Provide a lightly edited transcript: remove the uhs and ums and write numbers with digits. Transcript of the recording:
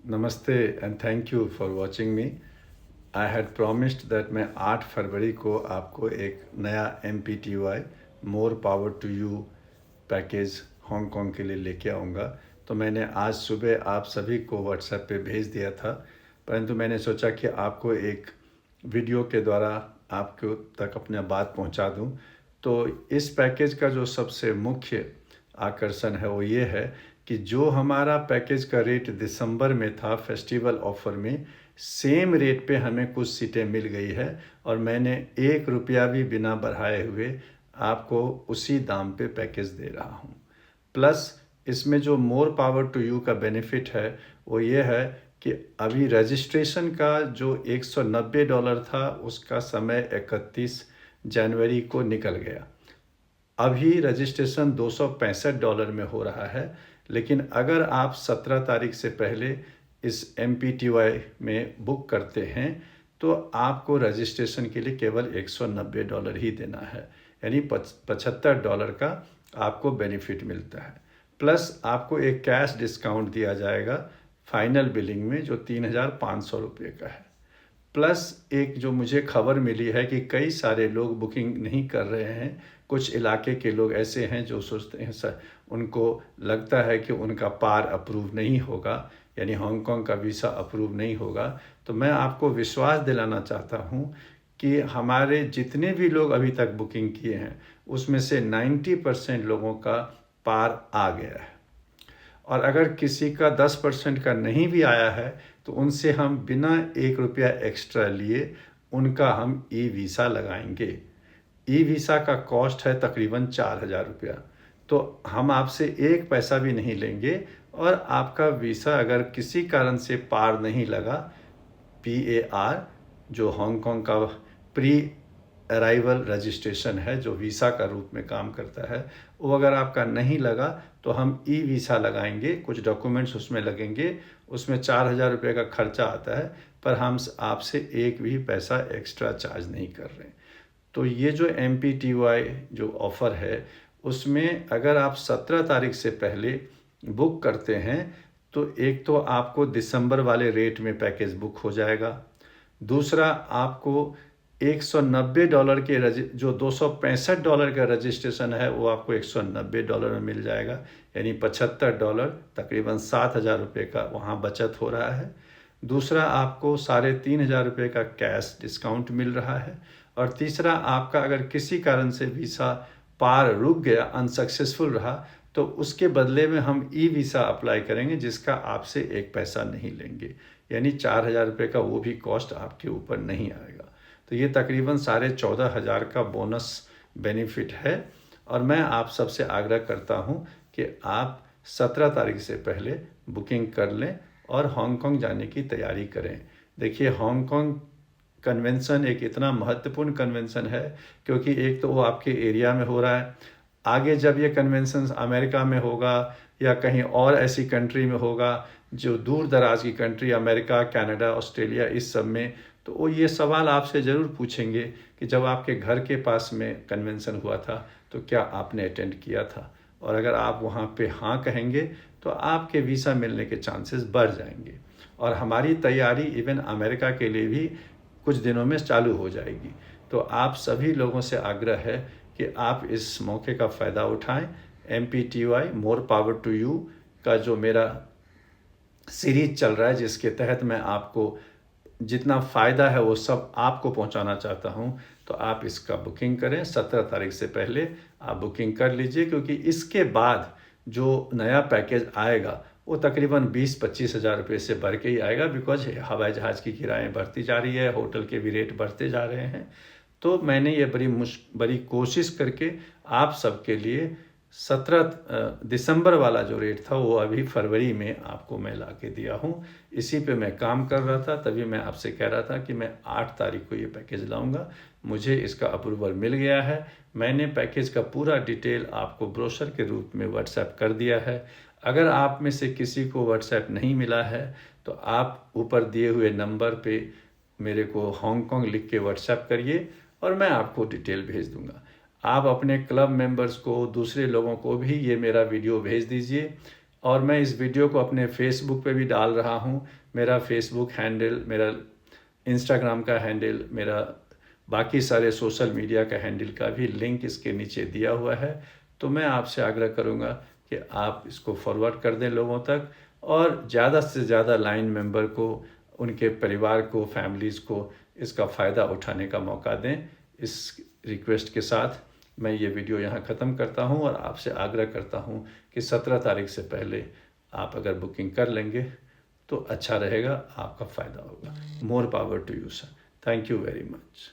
नमस्ते and thank you for watching me. I had promised that मैं 8 फरवरी को आपको एक नया MPTY more power to you package Hong Kong के लिए लेके आऊँगा। तो मैंने आज सुबह आप सभी को व्हाट्सएप पे भेज दिया था, परंतु मैंने सोचा कि आपको एक वीडियो के द्वारा आपको तक अपना बात पहुंचा दूं। तो इस पैकेज का जो सबसे मुख्य आकर्षण है वो ये है कि जो हमारा पैकेज का रेट दिसंबर में था फेस्टिवल ऑफर में, सेम रेट पे हमें कुछ सीटें मिल गई है और मैंने 1 रुपया भी बिना बढ़ाए हुए आपको उसी दाम पे पैकेज दे रहा हूँ। प्लस इसमें जो मोर पावर टू यू का बेनिफिट है वो ये है कि अभी रजिस्ट्रेशन का जो $190 था उसका समय 31 जनवरी को निकल गया। अभी रजिस्ट्रेशन $265 में हो रहा है, लेकिन अगर आप 17 तारीख से पहले इस MPTY में बुक करते हैं तो आपको रजिस्ट्रेशन के लिए केवल $190 ही देना है, यानी $75 का आपको बेनिफिट मिलता है। प्लस आपको एक कैश डिस्काउंट दिया जाएगा फाइनल बिलिंग में जो ₹3,500 का है। प्लस एक जो मुझे खबर मिली है कि कई सारे लोग बुकिंग नहीं कर रहे हैं। कुछ इलाके के लोग ऐसे हैं जो सोचते हैं सर, उनको लगता है कि उनका पार अप्रूव नहीं होगा, यानी हांगकांग का वीज़ा अप्रूव नहीं होगा। तो मैं आपको विश्वास दिलाना चाहता हूं कि हमारे जितने भी लोग अभी तक बुकिंग किए हैं उसमें से 90% लोगों का पार आ गया है। और अगर किसी का 10% का नहीं भी आया है तो उनसे हम बिना 1 रुपया एक्स्ट्रा लिए उनका हम वीज़ा लगाएंगे। वीज़ा का कॉस्ट है तकरीबन 4,000 रुपया। तो हम आपसे एक पैसा भी नहीं लेंगे और आपका वीज़ा अगर किसी कारण से पार नहीं लगा, PAR जो हांगकांग का प्री अराइवल रजिस्ट्रेशन है जो वीज़ा का रूप में काम करता है, वो अगर आपका नहीं लगा तो हम वीज़ा लगाएंगे। कुछ डॉक्यूमेंट्स उसमें लगेंगे, उसमें 4,000 रुपये का खर्चा आता है, पर हम आपसे एक भी पैसा एक्स्ट्रा चार्ज नहीं कर रहे हैं। तो ये जो MPTY जो ऑफ़र है उसमें अगर आप 17 तारीख से पहले बुक करते हैं तो एक तो आपको दिसंबर वाले रेट में पैकेज बुक हो जाएगा। दूसरा आपको $190 के जो $265 का रजिस्ट्रेशन है वो आपको $190 में मिल जाएगा, यानी $75, तकरीबन 7,000 रुपये का वहाँ बचत हो रहा है। दूसरा आपको 3,500 का कैश डिस्काउंट मिल रहा है। और तीसरा आपका अगर किसी कारण से वीज़ा पार रुक गया, अनसक्सेसफुल रहा, तो उसके बदले में हम वीज़ा अप्लाई करेंगे जिसका आपसे एक पैसा नहीं लेंगे, यानी 4,000 रुपये का वो भी कॉस्ट आपके ऊपर नहीं आएगा। तो ये तकरीबन 14,500 का बोनस बेनिफिट है। और मैं आप सबसे आग्रह करता हूँ कि आप 17 तारीख से पहले बुकिंग कर लें और हांगकांग जाने की तैयारी करें। देखिए, हांगकांग कन्वेंशन एक इतना महत्वपूर्ण कन्वेंशन है क्योंकि एक तो वो आपके एरिया में हो रहा है। आगे जब ये कन्वेंशन अमेरिका में होगा या कहीं और ऐसी कंट्री में होगा जो दूर दराज की कंट्री, अमेरिका, कनाडा, ऑस्ट्रेलिया, इस सब में, तो वो ये सवाल आपसे ज़रूर पूछेंगे कि जब आपके घर के पास में कन्वेंशन हुआ था तो क्या आपने अटेंड किया था। और अगर आप वहाँ पे हाँ कहेंगे तो आपके वीज़ा मिलने के चांसेस बढ़ जाएंगे। और हमारी तैयारी इवन अमेरिका के लिए भी कुछ दिनों में चालू हो जाएगी। तो आप सभी लोगों से आग्रह है कि आप इस मौके का फ़ायदा उठाएं। MPTY more power to you का जो मेरा सीरीज चल रहा है, जिसके तहत मैं आपको जितना फ़ायदा है वो सब आपको पहुंचाना चाहता हूं, तो आप इसका बुकिंग करें। 17 तारीख से पहले आप बुकिंग कर लीजिए, क्योंकि इसके बाद जो नया पैकेज आएगा वो तकरीबन 20-25 हज़ार रुपये से बढ़ के ही आएगा, बिकॉज हवाई जहाज़ की किराएँ बढ़ती जा रही है, होटल के भी रेट बढ़ते जा रहे हैं। तो मैंने ये बड़ी कोशिश करके आप सबके लिए 17 दिसंबर वाला जो रेट था वो अभी फरवरी में आपको मैं ला के दिया हूँ। इसी पे मैं काम कर रहा था, तभी मैं आपसे कह रहा था कि मैं 8 तारीख को ये पैकेज लाऊंगा। मुझे इसका अप्रूवल मिल गया है। मैंने पैकेज का पूरा डिटेल आपको ब्रोशर के रूप में व्हाट्सएप कर दिया है। अगर आप में से किसी को व्हाट्सएप नहीं मिला है तो आप ऊपर दिए हुए नंबर पे मेरे को हांगकांग लिख के व्हाट्सएप करिए और मैं आपको डिटेल भेज दूंगा। आप अपने क्लब मेंबर्स को, दूसरे लोगों को भी ये मेरा वीडियो भेज दीजिए। और मैं इस वीडियो को अपने फेसबुक पे भी डाल रहा हूँ। मेरा फेसबुक हैंडल, मेरा इंस्टाग्राम का हैंडल, मेरा बाकी सारे सोशल मीडिया का हैंडल का भी लिंक इसके नीचे दिया हुआ है। तो मैं आपसे आग्रह करूँगा कि आप इसको फॉरवर्ड कर दें लोगों तक, और ज़्यादा से ज़्यादा लाइन मेंबर को, उनके परिवार को, फैमिलीज़ को इसका फ़ायदा उठाने का मौका दें। इस रिक्वेस्ट के साथ मैं ये वीडियो यहाँ ख़त्म करता हूँ और आपसे आग्रह करता हूँ कि 17 तारीख से पहले आप अगर बुकिंग कर लेंगे तो अच्छा रहेगा, आपका फ़ायदा होगा। More power to you sir. Thank you very much.